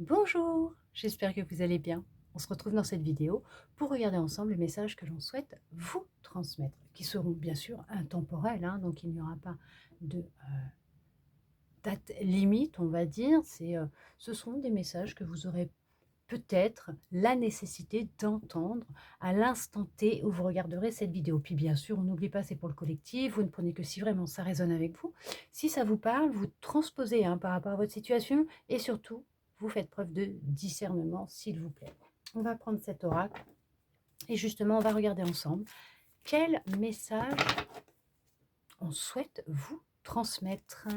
Bonjour, j'espère que vous allez bien. On se retrouve dans cette vidéo pour regarder ensemble les messages que l'on souhaite vous transmettre, qui seront bien sûr intemporels, hein, donc il n'y aura pas de date limite, on va dire. Ce seront des messages que vous aurez peut-être la nécessité d'entendre à l'instant T où vous regarderez cette vidéo. Puis bien sûr, on n'oublie pas, c'est pour le collectif, vous ne prenez que si vraiment ça résonne avec vous. Si ça vous parle, vous transposez, hein, par rapport à votre situation et surtout, vous faites preuve de discernement, s'il vous plaît. On va prendre cet oracle et justement, on va regarder ensemble quel message on souhaite vous transmettre.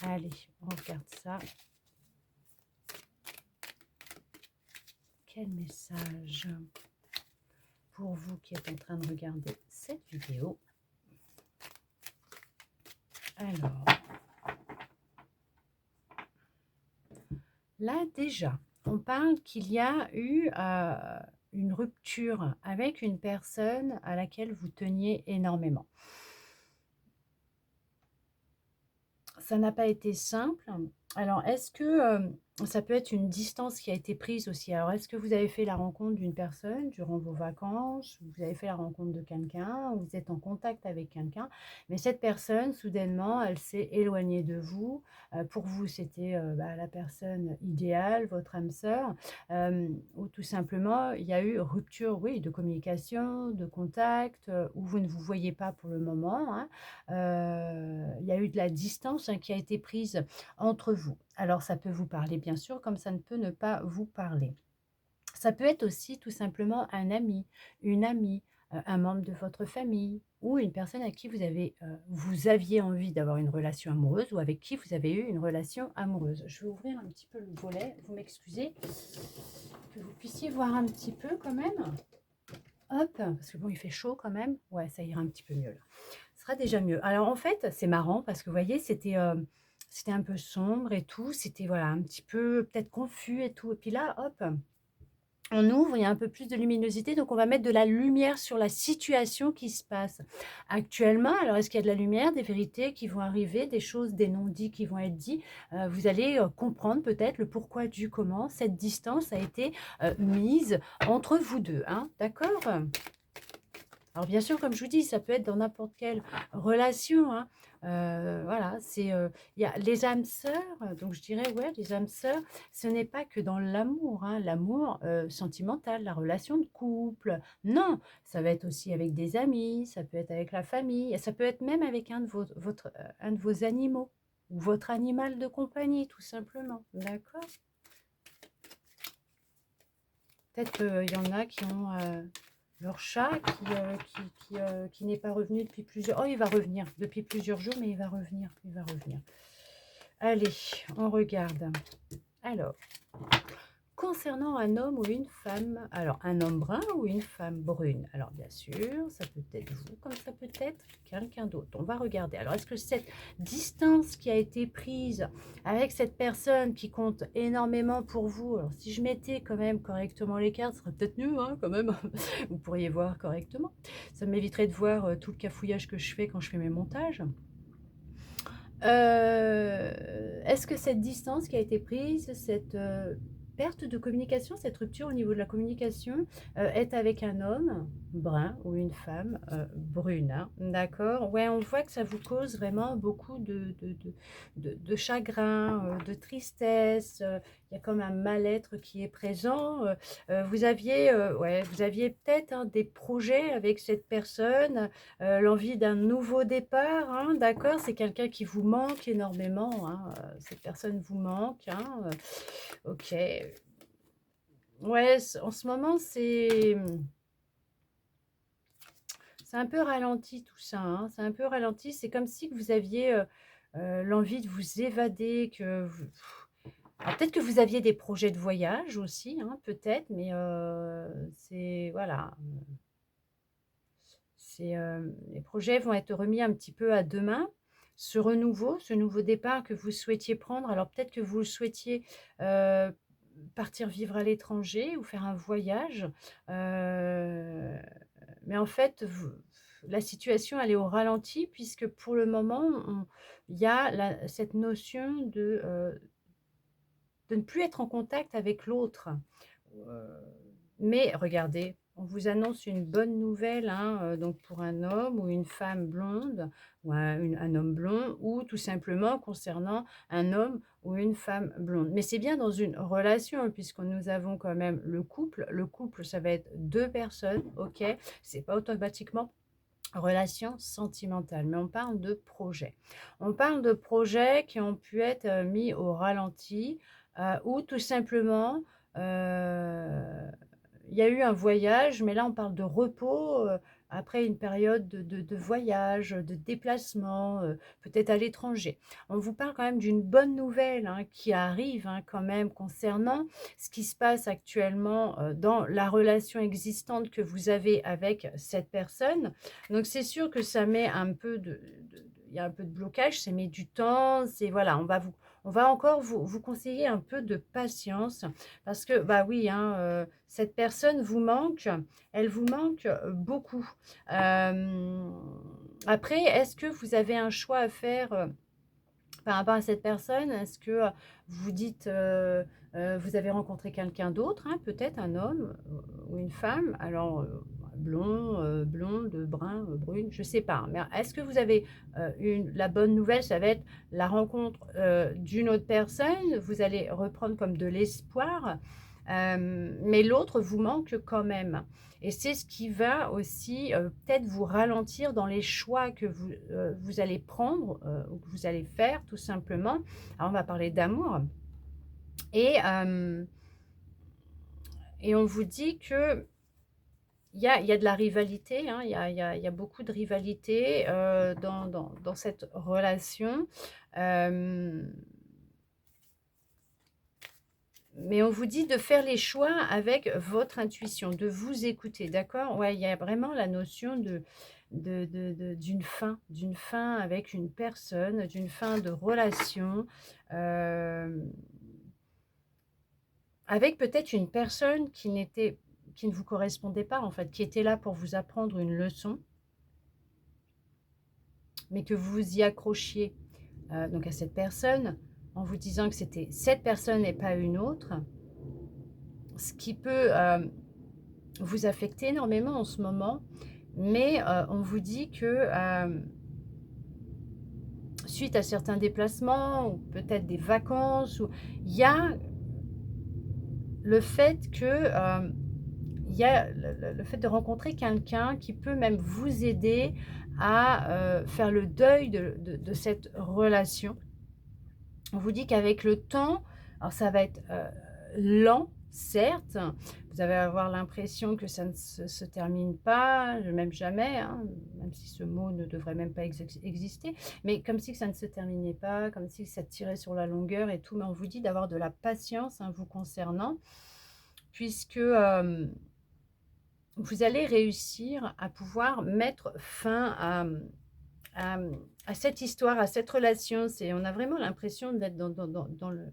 Allez, on regarde ça. Quel message pour vous qui êtes en train de regarder cette vidéo? Alors, là déjà, on parle qu'il y a eu une rupture avec une personne à laquelle vous teniez énormément. Ça n'a pas été simple. Alors, est-ce que ça peut être une distance qui a été prise aussi? Alors, est-ce que vous avez fait la rencontre d'une personne durant vos vacances? Vous avez fait la rencontre de quelqu'un? Vous êtes en contact avec quelqu'un? Mais cette personne, soudainement, elle s'est éloignée de vous. Pour vous, c'était la personne idéale, votre âme sœur. Ou tout simplement, il y a eu rupture, oui, de communication, de contact, où vous ne vous voyez pas pour le moment, hein. Il y a eu de la distance, hein, qui a été prise entre vous. Alors ça peut vous parler bien sûr, comme ça ne peut ne pas vous parler. Ça peut être aussi tout simplement un ami, une amie, un membre de votre famille ou une personne à qui vous aviez envie d'avoir une relation amoureuse ou avec qui vous avez eu une relation amoureuse. Je vais ouvrir un petit peu le volet, vous m'excusez, que vous puissiez voir un petit peu quand même. Hop, parce que bon, il fait chaud quand même. Ouais, ça ira un petit peu mieux là. Ce sera déjà mieux. Alors en fait, c'est marrant parce que vous voyez, c'était un peu sombre et tout. C'était voilà, un petit peu peut-être confus et tout. Et puis là, hop, on ouvre, il y a un peu plus de luminosité, donc on va mettre de la lumière sur la situation qui se passe actuellement. Alors, est-ce qu'il y a de la lumière, des vérités qui vont arriver, des choses, des non-dits qui vont être dits? Vous allez comprendre peut-être le pourquoi du comment cette distance a été mise entre vous deux, hein, d'accord? Alors bien sûr, comme je vous dis, ça peut être dans n'importe quelle relation, hein. Voilà, il y a les âmes sœurs, donc je dirais, ouais, les âmes sœurs, ce n'est pas que dans l'amour, hein, l'amour, sentimental, la relation de couple. Non, ça va être aussi avec des amis, ça peut être avec la famille, ça peut être même avec un de vos animaux ou votre animal de compagnie, tout simplement, d'accord? Peut-être qu'il y en a qui ont, leur chat qui n'est pas revenu depuis plusieurs... Oh, il va revenir depuis plusieurs jours, mais il va revenir, il va revenir. Allez, on regarde. Alors, concernant un homme ou une femme, alors un homme brun ou une femme brune? Alors bien sûr, ça peut être vous, comme ça peut être quelqu'un d'autre. On va regarder. Alors est-ce que cette distance qui a été prise avec cette personne qui compte énormément pour vous, alors si je mettais quand même correctement les cartes, ce serait peut-être mieux, hein, quand même. Vous pourriez voir correctement. Ça m'éviterait de voir tout le cafouillage que je fais quand je fais mes montages. Est-ce que cette distance qui a été prise, cette perte de communication, cette rupture au niveau de la communication, est avec un homme brun ou une femme brune, hein, d'accord? Ouais, on voit que ça vous cause vraiment beaucoup de chagrin, de tristesse. Il y a comme un mal-être qui est présent. Vous aviez peut-être, hein, des projets avec cette personne, l'envie d'un nouveau départ, hein, d'accord? C'est quelqu'un qui vous manque énormément, hein, cette personne vous manque, hein, OK. Ouais, en ce moment, c'est un peu ralenti tout ça, hein, c'est un peu ralenti. C'est comme si que vous aviez l'envie de vous évader, alors peut-être que vous aviez des projets de voyage aussi, hein, peut-être, mais c'est voilà, les projets vont être remis un petit peu à demain. Ce nouveau départ que vous souhaitiez prendre, alors peut-être que vous souhaitiez euh, partir vivre à l'étranger ou faire un voyage, euh, mais en fait, la situation elle est au ralenti puisque pour le moment, il y a cette notion de de ne plus être en contact avec l'autre. Mais regardez, on vous annonce une bonne nouvelle, hein, donc pour un homme ou une femme blonde, ou un homme blond, ou tout simplement concernant un homme ou une femme blonde. Mais c'est bien dans une relation, hein, puisque nous avons quand même le couple. Le couple, ça va être 2 personnes, OK? C'est pas automatiquement relation sentimentale, mais on parle de projets. On parle de projets qui ont pu être, mis au ralenti, ou tout simplement, heu il y a eu un voyage, mais là, on parle de repos, après une période de voyage, de déplacement, peut-être à l'étranger. On vous parle quand même d'une bonne nouvelle, hein, qui arrive, hein, quand même concernant ce qui se passe actuellement, dans la relation existante que vous avez avec cette personne. Donc c'est sûr que ça met un peu il y a un peu de blocage, ça met du temps, c'est voilà, on va encore vous conseiller un peu de patience parce que, bah oui, hein, cette personne vous manque, elle vous manque beaucoup. Hem, Après, est-ce que vous avez un choix à faire par rapport à cette personne? Est-ce que vous dites, vous avez rencontré quelqu'un d'autre, hein, peut-être un homme ou une femme, alors blond, blonde, brun, brune, je ne sais pas, hein, mais est-ce que vous avez la bonne nouvelle, ça va être la rencontre d'une autre personne, vous allez reprendre comme de l'espoir, mais l'autre vous manque quand même. Et c'est ce qui va aussi peut-être vous ralentir dans les choix que vous allez prendre ou que vous allez faire tout simplement. Alors on va parler d'amour et, et on vous dit que il y a de la rivalité, hein, il y a beaucoup de rivalité dans cette relation. Euh, mais on vous dit de faire les choix avec votre intuition, de vous écouter, d'accord? Ouais, il y a vraiment la notion d'une fin avec une personne, d'une fin de relation, euh, avec peut-être une personne qui ne vous correspondait pas, en fait, qui était là pour vous apprendre une leçon, mais que vous vous y accrochiez donc à cette personne, en vous disant que c'était cette personne et pas une autre, ce qui peut vous affecter énormément en ce moment, mais on vous dit que suite à certains déplacements ou peut-être des vacances, il y a le fait que il y a le fait de rencontrer quelqu'un qui peut même vous aider à faire le deuil de cette relation. On vous dit qu'avec le temps, alors ça va être lent, certes, vous allez avoir l'impression que ça ne se termine pas, même jamais, hein, même si ce mot ne devrait même pas exister, mais comme si ça ne se terminait pas, comme si ça tirait sur la longueur et tout, mais on vous dit d'avoir de la patience, hein, vous concernant, puisque vous allez réussir à pouvoir mettre fin à, à cette histoire, à cette relation. On a vraiment l'impression d'être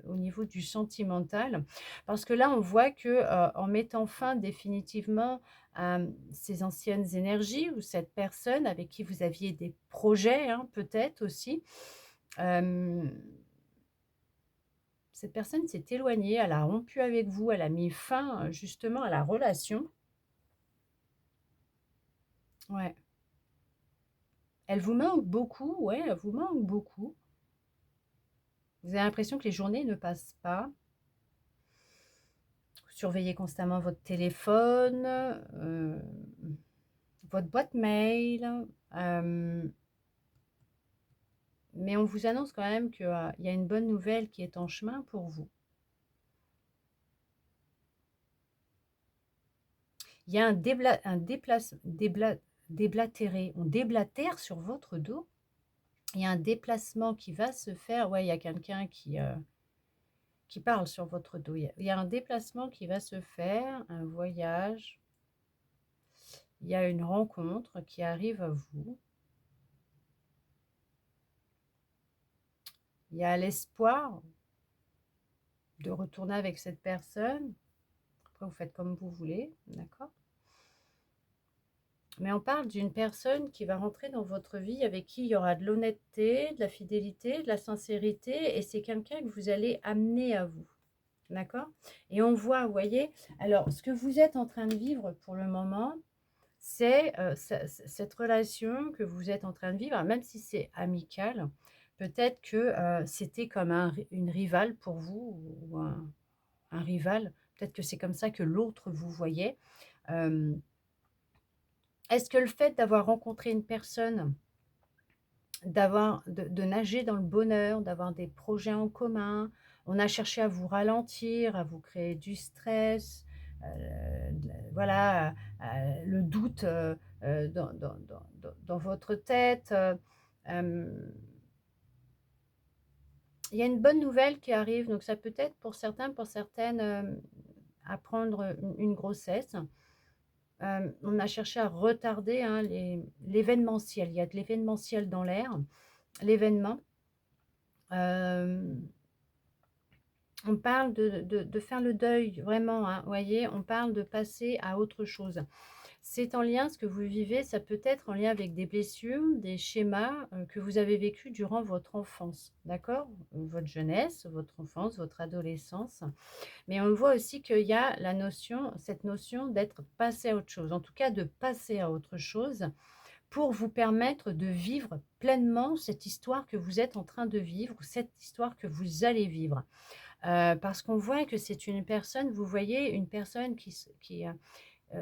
au niveau du sentimental, parce que là, on voit que en mettant fin définitivement à ces anciennes énergies ou cette personne avec qui vous aviez des projets, hein, peut-être aussi, euh, cette personne s'est éloignée, elle a rompu avec vous, elle a mis fin justement à la relation. Ouais. Elle vous manque beaucoup, ouais, elle vous manque beaucoup. Vous avez l'impression que les journées ne passent pas. Vous surveillez constamment votre téléphone, votre boîte mail. Mais on vous annonce quand même qu'il y a une bonne nouvelle qui est en chemin pour vous. Il y a déblatéré. On déblatère sur votre dos. Il y a un déplacement qui va se faire. Ouais, il y a quelqu'un qui parle sur votre dos. Il y a un déplacement qui va se faire, un voyage. Il y a une rencontre qui arrive à vous. Il y a l'espoir de retourner avec cette personne. Après, vous faites comme vous voulez, d'accord? Mais on parle d'une personne qui va rentrer dans votre vie, avec qui il y aura de l'honnêteté, de la fidélité, de la sincérité, et c'est quelqu'un que vous allez amener à vous. d'accord? Et on voit, vous voyez? Alors, ce que vous êtes en train de vivre pour le moment, c'est, cette relation que vous êtes en train de vivre, même si c'est amical, peut-être que, c'était comme une rivale pour vous ou un rival. Peut-être que c'est comme ça que l'autre vous voyait. Hem, est-ce que le fait d'avoir rencontré une personne, de nager dans le bonheur, d'avoir des projets en commun, on a cherché à vous ralentir, à vous créer du stress, voilà, le doute, dans votre tête, hem, il y a une bonne nouvelle qui arrive, donc ça peut être pour certains, pour certaines, apprendre une grossesse. On a cherché à retarder, hein, l'événementiel. Il y a de l'événementiel dans l'air, l'événement. Hem, on parle de faire le deuil, vraiment, hein, vous voyez? On parle de passer à autre chose. C'est en lien, ce que vous vivez, ça peut être en lien avec des blessures, des schémas, que vous avez vécus durant votre enfance, d'accord? Votre jeunesse, votre enfance, votre adolescence. Mais on voit aussi qu'il y a cette notion d'être passé à autre chose, en tout cas de passer à autre chose pour vous permettre de vivre pleinement cette histoire que vous êtes en train de vivre, ou cette histoire que vous allez vivre. Parce qu'on voit que c'est une personne, vous voyez, une personne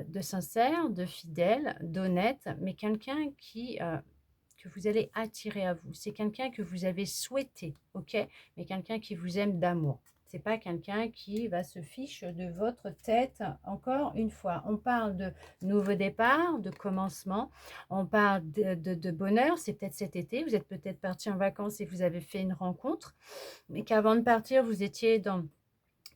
de sincère, de fidèle, d'honnête, mais quelqu'un que vous allez attirer à vous. C'est quelqu'un que vous avez souhaité, OK? Mais quelqu'un qui vous aime d'amour. C'est pas quelqu'un qui va se fiche de votre tête. Encore une fois, on parle de nouveau départ, de commencement, on parle de bonheur. C'est peut-être cet été, vous êtes peut-être parti en vacances et vous avez fait une rencontre, mais qu'avant de partir, vous étiez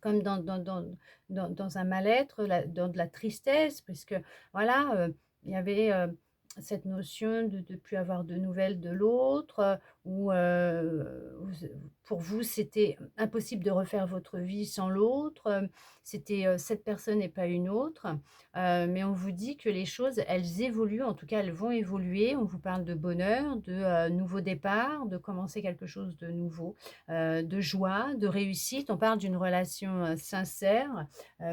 comme dans un mal-être, dans de la tristesse, puisque voilà, il y avait, cette notion de ne plus avoir de nouvelles de l'autre, ou pour vous, c'était impossible de refaire votre vie sans l'autre, c'était, cette personne et pas une autre, mais on vous dit que les choses, elles évoluent, en tout cas, elles vont évoluer. On vous parle de bonheur, de, nouveau départ, de commencer quelque chose de nouveau, de joie, de réussite. On parle d'une relation, sincère,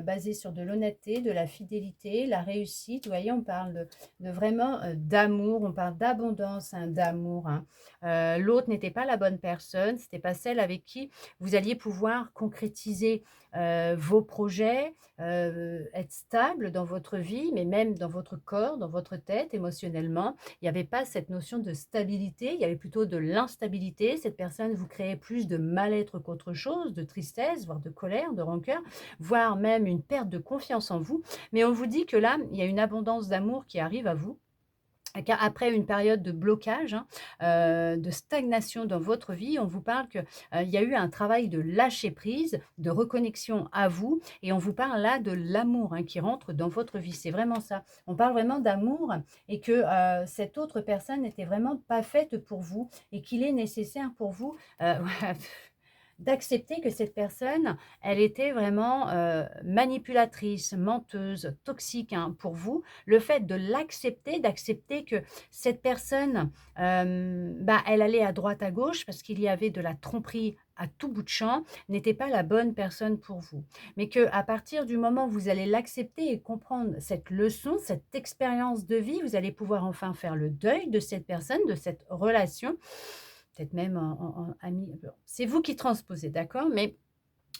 basée sur de l'honnêteté, de la fidélité, la réussite. Vous voyez, on parle de vraiment, d'amour, on parle d'abondance, hein, d'amour, hein. L'autre n'était pas la bonne personne, c'était pas celle avec qui vous alliez pouvoir concrétiser, vos projets, être stable dans votre vie, mais même dans votre corps, dans votre tête, émotionnellement. Il n'y avait pas cette notion de stabilité, il y avait plutôt de l'instabilité. Cette personne vous créait plus de mal-être qu'autre chose, de tristesse, voire de colère, de rancœur, voire même une perte de confiance en vous. Mais on vous dit que là, il y a une abondance d'amour qui arrive à vous. Car après une période de blocage, hein, de stagnation dans votre vie, on vous parle que, il y a eu un travail de lâcher prise, de reconnexion à vous, et on vous parle là de l'amour, hein, qui rentre dans votre vie. C'est vraiment ça. On parle vraiment d'amour, et que, cette autre personne n'était vraiment pas faite pour vous, et qu'il est nécessaire pour vous, d'accepter que cette personne, elle était vraiment, manipulatrice, menteuse, toxique, hein, pour vous. Le fait de l'accepter, d'accepter que cette personne, bah, elle allait à droite, à gauche parce qu'il y avait de la tromperie à tout bout de champ, n'était pas la bonne personne pour vous. Mais que à partir du moment où vous allez l'accepter et comprendre cette leçon, cette expérience de vie, vous allez pouvoir enfin faire le deuil de cette personne, de cette relation, peut-être même en ami. Bon, c'est vous qui transposez, d'accord? Mais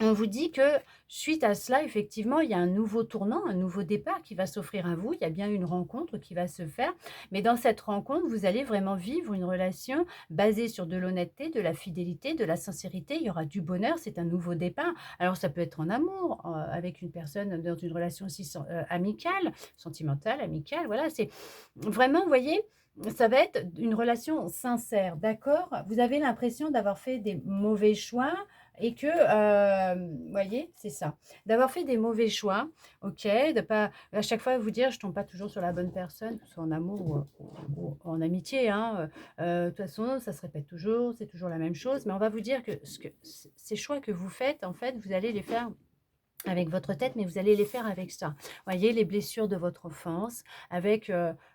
on vous dit que suite à cela, effectivement, il y a un nouveau tournant, un nouveau départ qui va s'offrir à vous. Il y a bien une rencontre qui va se faire, mais dans cette rencontre, vous allez vraiment vivre une relation basée sur de l'honnêteté, de la fidélité, de la sincérité. Il y aura du bonheur, c'est un nouveau départ. Alors ça peut être en amour, avec une personne dans une relation aussi amicale, sentimentale, amicale, voilà, c'est vraiment, vous voyez, ça va être une relation sincère, d'accord? Vous avez l'impression d'avoir fait des mauvais choix, et que, vous voyez, c'est ça. D'avoir fait des mauvais choix, OK, de pas à chaque fois vous dire: «Je tombe pas toujours sur la bonne personne», que ce soit en amour ou en amitié, hein, de toute façon, ça se répète toujours, c'est toujours la même chose. Mais on va vous dire que ces choix que vous faites, en fait, vous allez les faire avec votre tête, mais vous allez les faire avec ça. Voyez, les blessures de votre enfance, avec,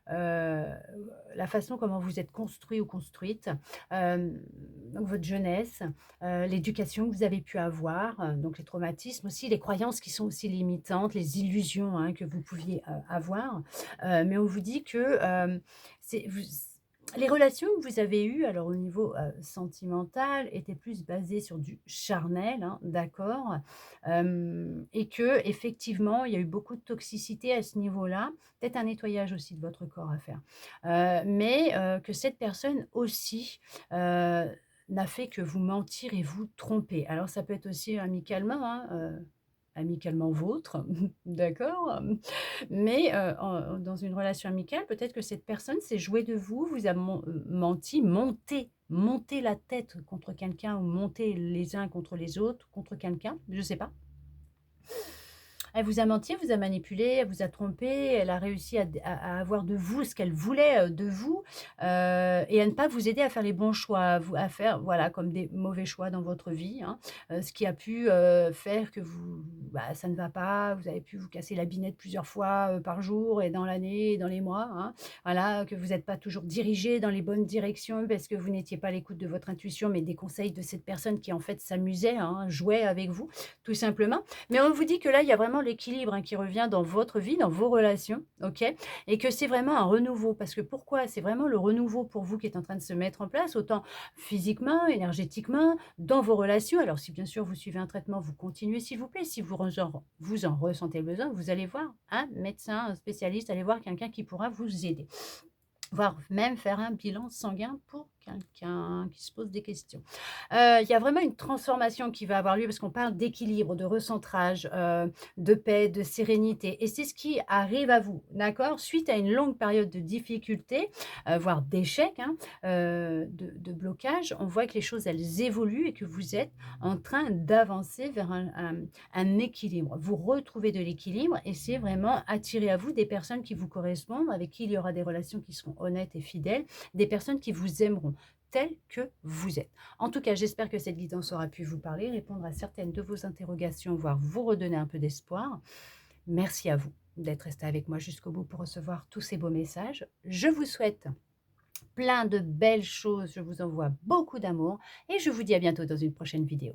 la façon comment vous êtes construit ou construite, donc votre jeunesse, l'éducation que vous avez pu avoir, donc les traumatismes aussi, les croyances qui sont aussi limitantes, les illusions, hein, que vous pouviez, avoir. Mais on vous dit que, c'est vous les relations que vous avez eues, alors au niveau, sentimental, étaient plus basées sur du charnel, hein, d'accord? Et que effectivement il y a eu beaucoup de toxicité à ce niveau-là, peut-être un nettoyage aussi de votre corps à faire. Mais que cette personne aussi, n'a fait que vous mentir et vous tromper. Alors ça peut être aussi amicalement, hein, amicalement vôtre, d'accord? Mais dans une relation amicale, peut-être que cette personne s'est jouée de vous, vous a menti, monté la tête contre quelqu'un ou monté les uns contre les autres, contre quelqu'un, je ne sais pas. Elle vous a menti, elle vous a manipulé, elle vous a trompé, elle a réussi à avoir de vous ce qu'elle voulait, de vous, et à ne pas vous aider à faire les bons choix, à faire, voilà, comme des mauvais choix dans votre vie, hein. Ce qui a pu, faire que vous bah, ça ne va pas, vous avez pu vous casser la binette plusieurs fois, par jour et dans l'année et dans les mois, hein. Voilà, que vous n'êtes pas toujours dirigé dans les bonnes directions parce que vous n'étiez pas à l'écoute de votre intuition, mais des conseils de cette personne qui, en fait, s'amusait, hein, jouait avec vous, tout simplement. Mais on vous dit que là, il y a vraiment l'équilibre, hein, qui revient dans votre vie, dans vos relations, OK? Et que c'est vraiment un renouveau. Parce que pourquoi? C'est vraiment le renouveau pour vous qui est en train de se mettre en place, autant physiquement, énergétiquement, dans vos relations. Alors si bien sûr vous suivez un traitement, vous continuez s'il vous plaît. Si vous en ressentez le besoin, vous allez voir un médecin, un spécialiste, allez voir quelqu'un qui pourra vous aider. Voire même faire un bilan sanguin pour quelqu'un qui se pose des questions. Il y a vraiment une transformation qui va avoir lieu parce qu'on parle d'équilibre, de recentrage, de paix, de sérénité et c'est ce qui arrive à vous, d'accord? Suite à une longue période de difficultés, voire d'échecs, hein, de blocage, on voit que les choses, elles évoluent et que vous êtes en train d'avancer vers un équilibre. Vous retrouvez de l'équilibre et c'est vraiment attirer à vous des personnes qui vous correspondent, avec qui il y aura des relations qui seront honnêtes et fidèles, des personnes qui vous aimeront tel que vous êtes. En tout cas, j'espère que cette guidance aura pu vous parler, répondre à certaines de vos interrogations, voire vous redonner un peu d'espoir. Merci à vous d'être resté avec moi jusqu'au bout pour recevoir tous ces beaux messages. Je vous souhaite plein de belles choses, je vous envoie beaucoup d'amour et je vous dis à bientôt dans une prochaine vidéo.